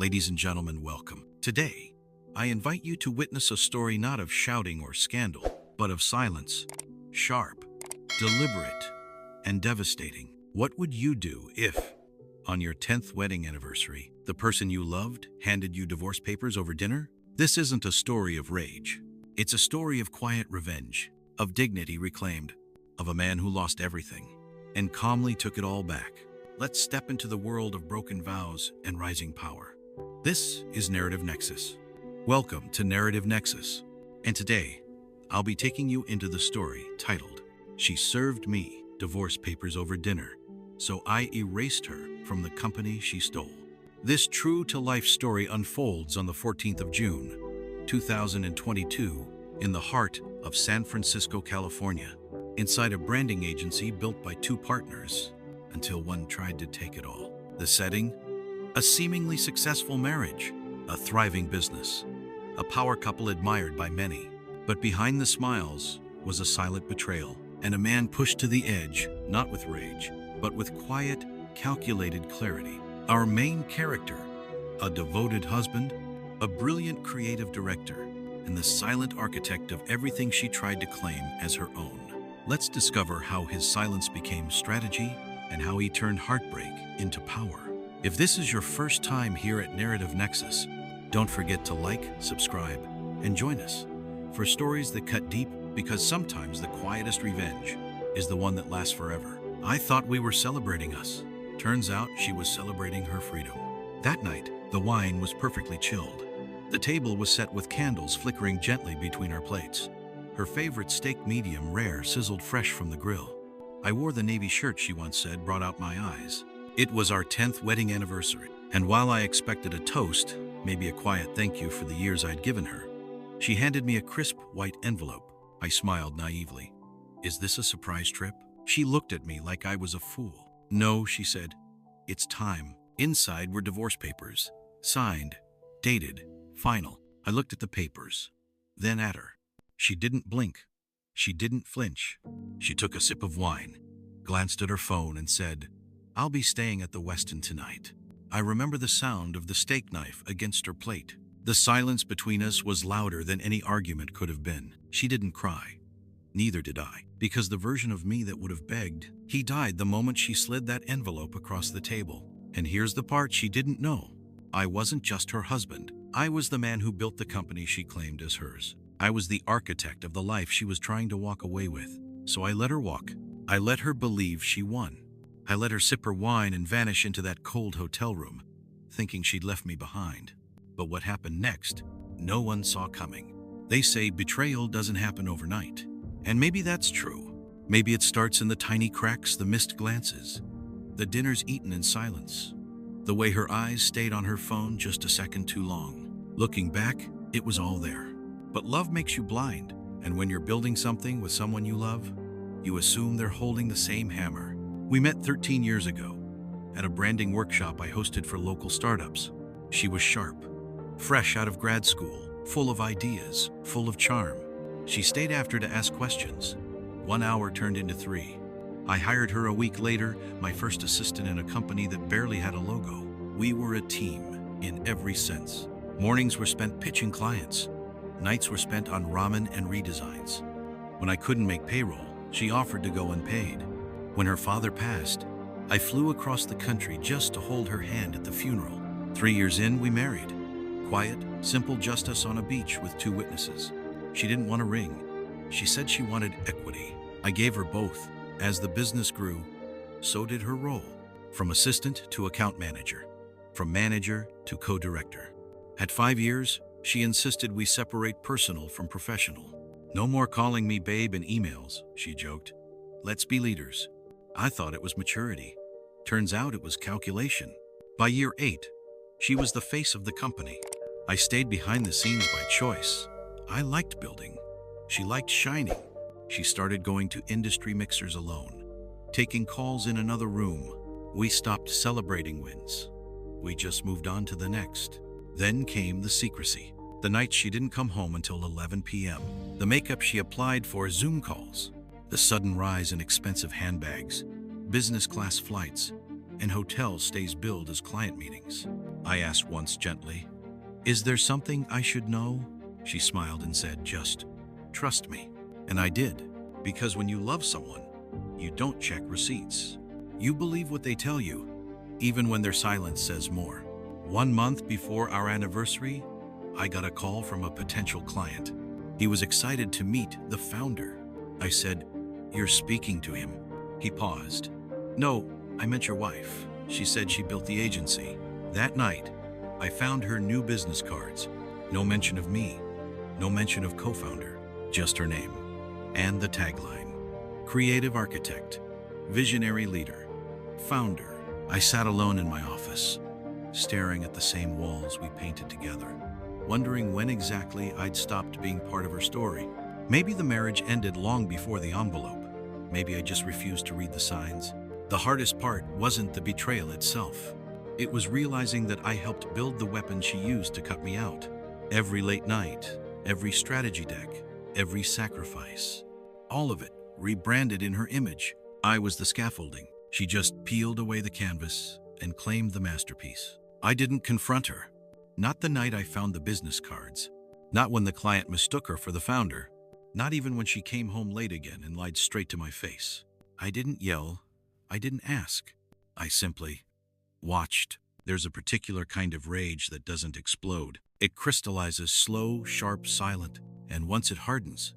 Ladies and gentlemen, welcome. Today, I invite you to witness a story not of shouting or scandal, but of silence, sharp, deliberate, and devastating. What would you do if, on your 10th wedding anniversary, the person you loved handed you divorce papers over dinner? This isn't a story of rage. It's a story of quiet revenge, of dignity reclaimed, of a man who lost everything and calmly took it all back. Let's step into the world of broken vows and rising power. This is Narrative Nexus. Welcome to Narrative Nexus. And today, I'll be taking you into the story titled, "She Served Me Divorce Papers Over Dinner, so I erased her from the company she stole." This true-to-life story unfolds on the 14th of June, 2022, in the heart of San Francisco, California, inside a branding agency built by two partners, until one tried to take it all. The setting? A seemingly successful marriage, a thriving business, a power couple admired by many. But behind the smiles was a silent betrayal, and a man pushed to the edge, not with rage, but with quiet, calculated clarity. Our main character, a devoted husband, a brilliant creative director, and the silent architect of everything she tried to claim as her own. Let's discover how his silence became strategy and how he turned heartbreak into power. If this is your first time here at Narrative Nexus, don't forget to like, subscribe, and join us for stories that cut deep, because sometimes the quietest revenge is the one that lasts forever. I thought we were celebrating us. Turns out she was celebrating her freedom. That night, the wine was perfectly chilled. The table was set with candles flickering gently between our plates. Her favorite steak medium rare sizzled fresh from the grill. I wore the navy shirt she once said brought out my eyes. It was our 10th wedding anniversary, and while I expected a toast, maybe a quiet thank you for the years I'd given her, she handed me a crisp white envelope. I smiled naively. "Is this a surprise trip?" She looked at me like I was a fool. "No," she said. "It's time." Inside were divorce papers, signed, dated, final. I looked at the papers, then at her. She didn't blink. She didn't flinch. She took a sip of wine, glanced at her phone, and said, "I'll be staying at the Westin tonight." I remember the sound of the steak knife against her plate. The silence between us was louder than any argument could have been. She didn't cry. Neither did I, because the version of me that would have begged, he died the moment she slid that envelope across the table. And here's the part she didn't know. I wasn't just her husband. I was the man who built the company she claimed as hers. I was the architect of the life she was trying to walk away with. So I let her walk. I let her believe she won. I let her sip her wine and vanish into that cold hotel room, thinking she'd left me behind. But what happened next, no one saw coming. They say betrayal doesn't happen overnight. And maybe that's true. Maybe it starts in the tiny cracks, the missed glances, the dinners eaten in silence, the way her eyes stayed on her phone just a second too long. Looking back, it was all there. But love makes you blind, and when you're building something with someone you love, you assume they're holding the same hammer. We met 13 years ago at a branding workshop I hosted for local startups. She was sharp, fresh out of grad school, full of ideas, full of charm. She stayed after to ask questions. 1 hour turned into 3. I hired her a week later, my first assistant in a company that barely had a logo. We were a team in every sense. Mornings were spent pitching clients. Nights were spent on ramen and redesigns. When I couldn't make payroll, she offered to go unpaid. When her father passed, I flew across the country just to hold her hand at the funeral. 3 years in, we married. Quiet, simple, just us on a beach with 2 witnesses. She didn't want a ring. She said she wanted equity. I gave her both. As the business grew, so did her role. From assistant to account manager, from manager to co-director. At 5 years, she insisted we separate personal from professional. "No more calling me babe in emails," she joked. "Let's be leaders." I thought it was maturity. Turns out it was calculation. By year 8, she was the face of the company. I stayed behind the scenes by choice. I liked building. She liked shining. She started going to industry mixers alone, taking calls in another room. We stopped celebrating wins. We just moved on to the next. Then came the secrecy. The nights she didn't come home until 11 p.m. The makeup she applied for Zoom calls. The sudden rise in expensive handbags, business class flights, and hotel stays billed as client meetings. I asked once gently. Is there something I should know? She smiled and said, just trust me. And I did, because when you love someone, you don't check receipts. You believe what they tell you, even when their silence says more. 1 month before our anniversary, I got a call from a potential client. He was excited to meet the founder. I said, "You're speaking to him." He paused. "No, I meant your wife." She said she built the agency. That night, I found her new business cards. No mention of me, no mention of co-founder, just her name. And the tagline: creative architect, visionary leader, founder. I sat alone in my office, staring at the same walls we painted together, wondering when exactly I'd stopped being part of her story. Maybe the marriage ended long before the envelope. Maybe I just refused to read the signs. The hardest part wasn't the betrayal itself. It was realizing that I helped build the weapon she used to cut me out. Every late night, every strategy deck, every sacrifice. All of it rebranded in her image. I was the scaffolding. She just peeled away the canvas and claimed the masterpiece. I didn't confront her. Not the night I found the business cards. Not when the client mistook her for the founder. Not even when she came home late again and lied straight to my face. I didn't yell. I didn't ask. I simply watched. There's a particular kind of rage that doesn't explode. It crystallizes slow, sharp, silent, and once it hardens,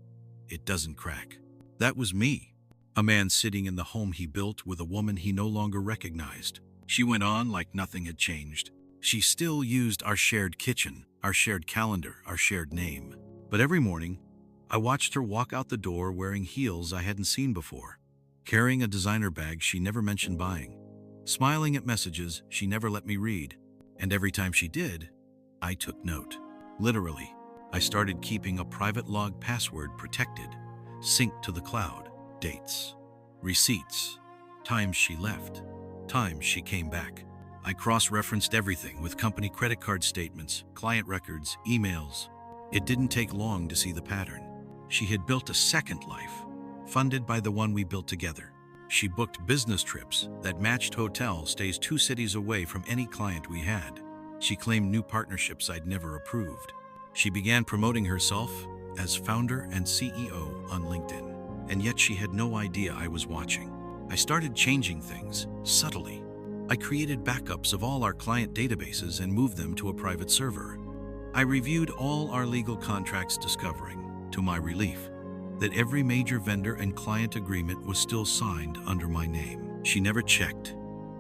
it doesn't crack. That was me. A man sitting in the home he built with a woman he no longer recognized. She went on like nothing had changed. She still used our shared kitchen, our shared calendar, our shared name. But every morning, I watched her walk out the door wearing heels I hadn't seen before, carrying a designer bag she never mentioned buying, smiling at messages she never let me read. And every time she did, I took note. Literally, I started keeping a private log password protected, synced to the cloud. Dates, receipts, times she left, times she came back. I cross-referenced everything with company credit card statements, client records, emails. It didn't take long to see the pattern. She had built a second life, funded by the one we built together. She booked business trips that matched hotel stays 2 cities away from any client we had. She claimed new partnerships I'd never approved. She began promoting herself as founder and CEO on LinkedIn. And yet she had no idea I was watching. I started changing things, subtly. I created backups of all our client databases and moved them to a private server. I reviewed all our legal contracts, discovering, to my relief, that every major vendor and client agreement was still signed under my name. She never checked.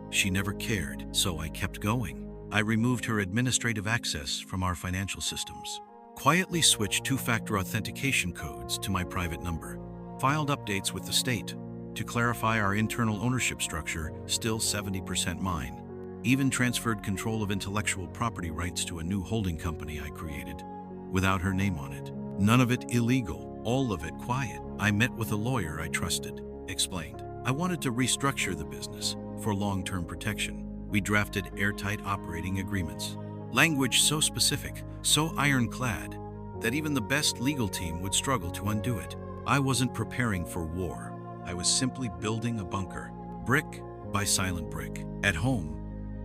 She never cared, so I kept going. I removed her administrative access from our financial systems, quietly switched 2-factor authentication codes to my private number, filed updates with the state to clarify our internal ownership structure, still 70% mine, even transferred control of intellectual property rights to a new holding company I created, without her name on it. None of it illegal, all of it quiet. I met with a lawyer I trusted, explained. I wanted to restructure the business for long-term protection. We drafted airtight operating agreements. Language so specific, so ironclad, that even the best legal team would struggle to undo it. I wasn't preparing for war. I was simply building a bunker, brick by silent brick. At home,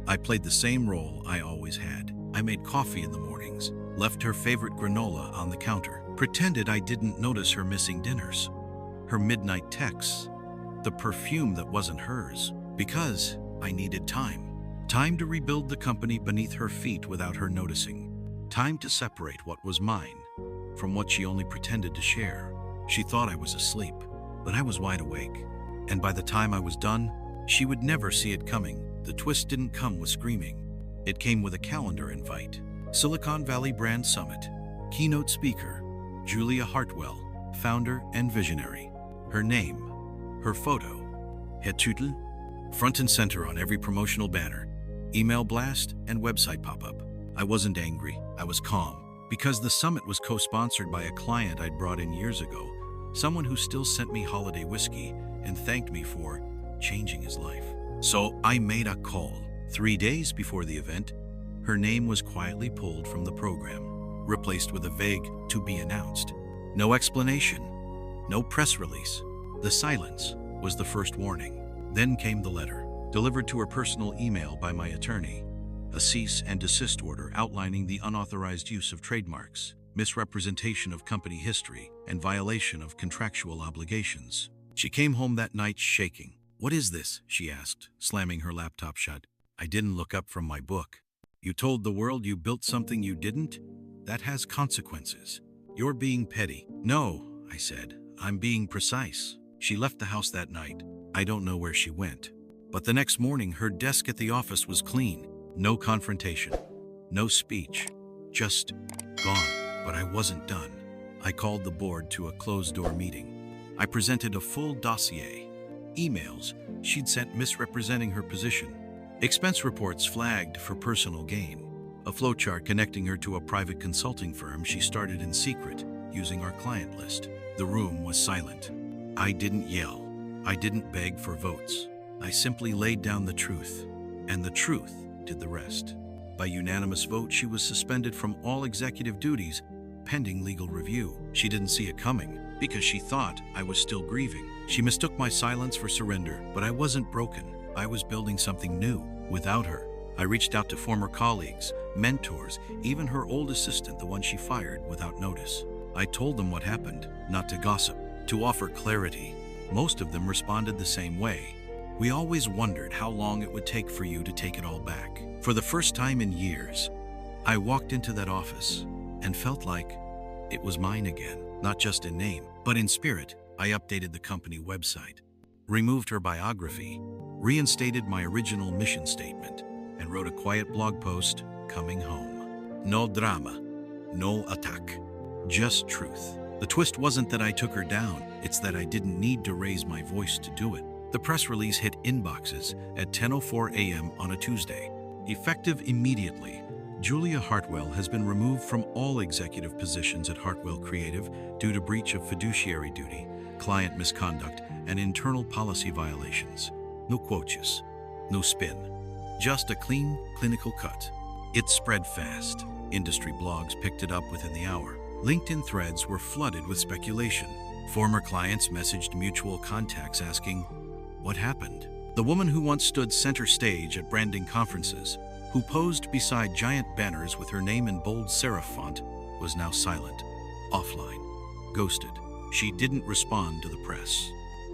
I played the same role I always had. I made coffee in the mornings, left her favorite granola on the counter, pretended I didn't notice her missing dinners, her midnight texts, the perfume that wasn't hers, because I needed time. Time to rebuild the company beneath her feet without her noticing. Time to separate what was mine from what she only pretended to share. She thought I was asleep, but I was wide awake. And by the time I was done, she would never see it coming. The twist didn't come with screaming. It came with a calendar invite. Silicon Valley Brand Summit. Keynote speaker, Julia Hartwell, founder and visionary. Her name, her photo, Herr Tüttel, front and center on every promotional banner, email blast, and website pop-up. I wasn't angry, I was calm. Because the summit was co-sponsored by a client I'd brought in years ago, someone who still sent me holiday whiskey and thanked me for changing his life. So I made a call. 3 days before the event, her name was quietly pulled from the program, replaced with a vague "to be announced." No explanation, no press release. The silence was the first warning. Then came the letter, delivered to her personal email by my attorney. a cease and desist order outlining the unauthorized use of trademarks, misrepresentation of company history, and violation of contractual obligations. She came home that night shaking. "What is this?" she asked, slamming her laptop shut. "I didn't look up from my book." "You told the world you built something you didn't? That has consequences. You're being petty." "No," I said. "I'm being precise." She left the house that night. I don't know where she went. But the next morning, her desk at the office was clean. No confrontation. No speech. Just gone. But I wasn't done. I called the board to a closed-door meeting. I presented a full dossier. Emails she'd sent misrepresenting her position. Expense reports flagged for personal gain. A flowchart connecting her to a private consulting firm she started in secret, using our client list. The room was silent. I didn't yell. I didn't beg for votes. I simply laid down the truth. And the truth did the rest. By unanimous vote, she was suspended from all executive duties, pending legal review. She didn't see it coming, because she thought I was still grieving. She mistook my silence for surrender, but I wasn't broken. I was building something new without her. I reached out to former colleagues, mentors, even her old assistant, the one she fired without notice. I told them what happened, not to gossip, to offer clarity. Most of them responded the same way. "We always wondered how long it would take for you to take it all back." For the first time in years, I walked into that office and felt like it was mine again, not just in name, but in spirit. I updated the company website, removed her biography, reinstated my original mission statement, and wrote a quiet blog post, "Coming home. No drama, no attack, just truth." The twist wasn't that I took her down, it's that I didn't need to raise my voice to do it. The press release hit inboxes at 10:04 a.m. on a Tuesday. Effective immediately, Julia Hartwell has been removed from all executive positions at Hartwell Creative due to breach of fiduciary duty, client misconduct, and internal policy violations. No quotes, no spin. Just a clean, clinical cut. It spread fast. Industry blogs picked it up within the hour. LinkedIn threads were flooded with speculation. Former clients messaged mutual contacts asking, "What happened?" The woman who once stood center stage at branding conferences, who posed beside giant banners with her name in bold serif font, was now silent, offline, ghosted. She didn't respond to the press,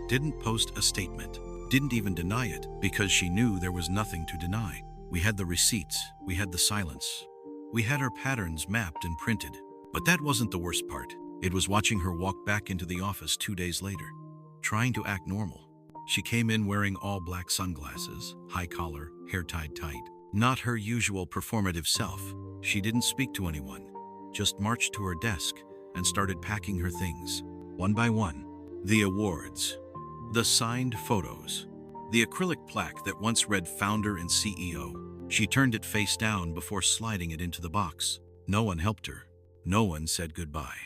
didn't post a statement, didn't even deny it, because she knew there was nothing to deny. We had the receipts, we had the silence, we had her patterns mapped and printed. But that wasn't the worst part. It was watching her walk back into the office 2 days later, trying to act normal. She came in wearing all black sunglasses, high collar, hair tied tight. Not her usual performative self. She didn't speak to anyone, just marched to her desk and started packing her things. One by one, the awards, the signed photos, the acrylic plaque that once read founder and CEO. She turned it face down before sliding it into the box. No one helped her. No one said goodbye.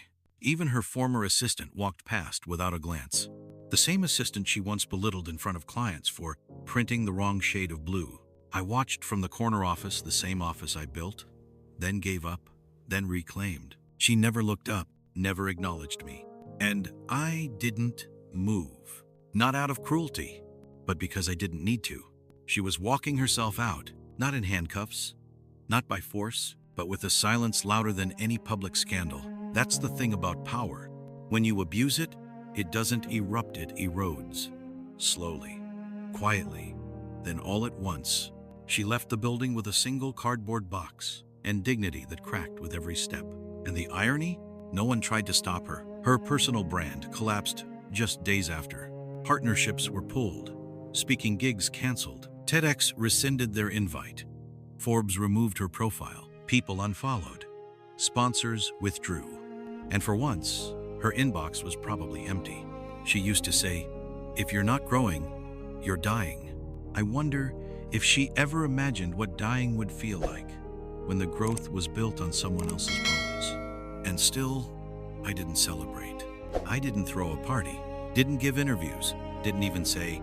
Even her former assistant walked past without a glance. The same assistant she once belittled in front of clients for printing the wrong shade of blue. I watched from the corner office, the same office I built, then gave up, then reclaimed. She never looked up, never acknowledged me. And I didn't move. Not out of cruelty, but because I didn't need to. She was walking herself out, not in handcuffs, not by force, but with a silence louder than any public scandal. That's the thing about power. When you abuse it, it doesn't erupt, it erodes. Slowly, quietly, then all at once, she left the building with a single cardboard box and dignity that cracked with every step. And the irony? No one tried to stop her. Her personal brand collapsed just days after. Partnerships were pulled, speaking gigs canceled, TEDx rescinded their invite, Forbes removed her profile. People unfollowed. Sponsors withdrew. And for once, her inbox was probably empty. She used to say, "If you're not growing, you're dying." I wonder if she ever imagined what dying would feel like when the growth was built on someone else's bones. And still, I didn't celebrate. I didn't throw a party, didn't give interviews, didn't even say,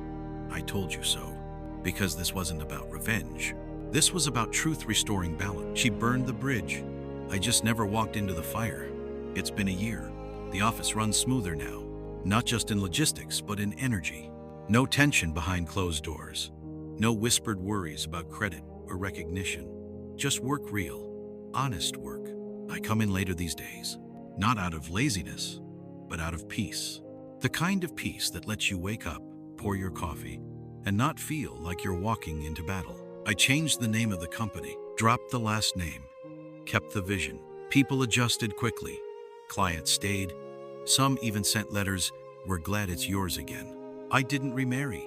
"I told you so," because this wasn't about revenge. This was about truth restoring balance. She burned the bridge. I just never walked into the fire. It's been a year. The office runs smoother now, not just in logistics, but in energy. No tension behind closed doors. No whispered worries about credit or recognition. Just work real, honest work. I come in later these days, not out of laziness, but out of peace. The kind of peace that lets you wake up, pour your coffee, and not feel like you're walking into battle. I changed the name of the company, dropped the last name, kept the vision. People adjusted quickly. Clients stayed. Some even sent letters, "We're glad it's yours again." I didn't remarry,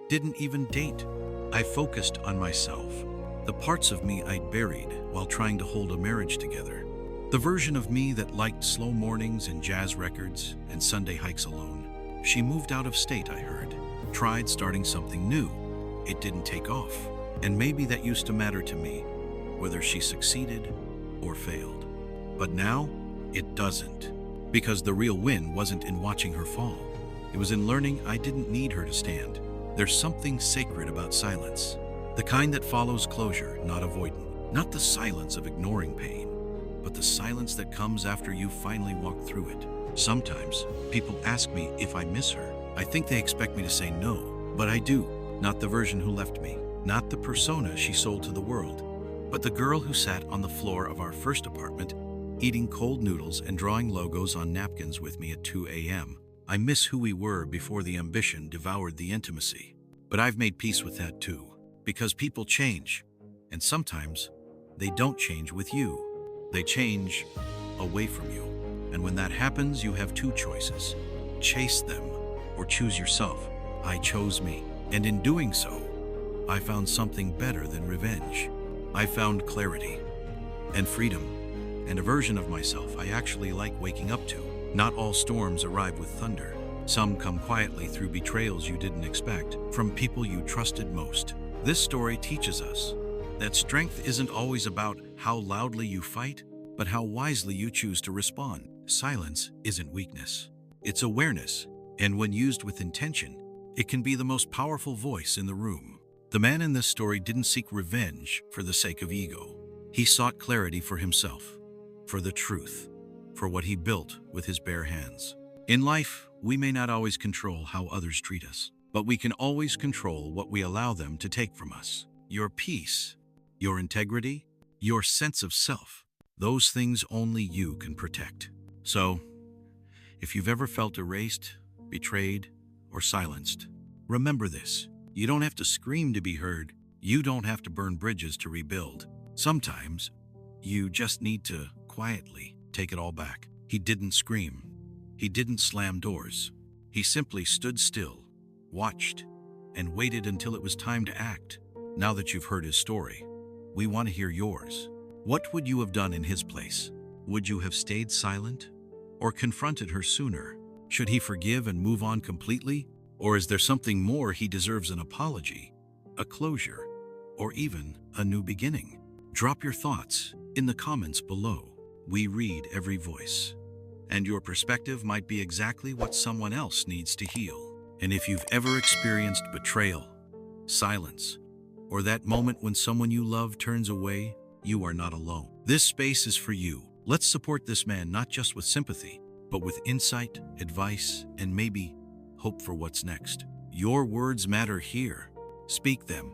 didn't even date. I focused on myself, the parts of me I'd buried while trying to hold a marriage together. The version of me that liked slow mornings and jazz records and Sunday hikes alone. She moved out of state, I heard. Tried starting something new. It didn't take off. And maybe that used to matter to me, whether she succeeded or failed. But now, it doesn't. Because the real win wasn't in watching her fall. It was in learning I didn't need her to stand. There's something sacred about silence. The kind that follows closure, not avoidance. Not the silence of ignoring pain, but the silence that comes after you finally walk through it. Sometimes, people ask me if I miss her. I think they expect me to say no, but I do. Not the version who left me, not the persona she sold to the world, but the girl who sat on the floor of our first apartment, eating cold noodles and drawing logos on napkins with me at 2 a.m. I miss who we were before the ambition devoured the intimacy. But I've made peace with that too, because people change, and sometimes they don't change with you. They change away from you. And when that happens, you have two choices. Chase them or choose yourself. I chose me, and in doing so, I found something better than revenge. I found clarity and freedom, and a version of myself I actually like waking up to. Not all storms arrive with thunder. Some come quietly through betrayals you didn't expect, from people you trusted most. This story teaches us that strength isn't always about how loudly you fight, but how wisely you choose to respond. Silence isn't weakness. It's awareness, and when used with intention, it can be the most powerful voice in the room. The man in this story didn't seek revenge for the sake of ego. He sought clarity for himself, for the truth, for what he built with his bare hands. In life, we may not always control how others treat us, but we can always control what we allow them to take from us. Your peace, your integrity, your sense of self, those things only you can protect. So, if you've ever felt erased, betrayed, or silenced, remember this. You don't have to scream to be heard. You don't have to burn bridges to rebuild. Sometimes, you just need to quietly take it all back. He didn't scream. He didn't slam doors. He simply stood still, watched, and waited until it was time to act. Now that you've heard his story, we want to hear yours. What would you have done in his place? Would you have stayed silent or confronted her sooner? Should he forgive and move on completely? Or is there something more he deserves: an apology, a closure, or even a new beginning? Drop your thoughts in the comments below. We read every voice, and your perspective might be exactly what someone else needs to heal. And if you've ever experienced betrayal, silence, or that moment when someone you love turns away, you are not alone. This space is for you. Let's support this man not just with sympathy, but with insight, advice, and maybe hope for what's next. Your words matter here. Speak them.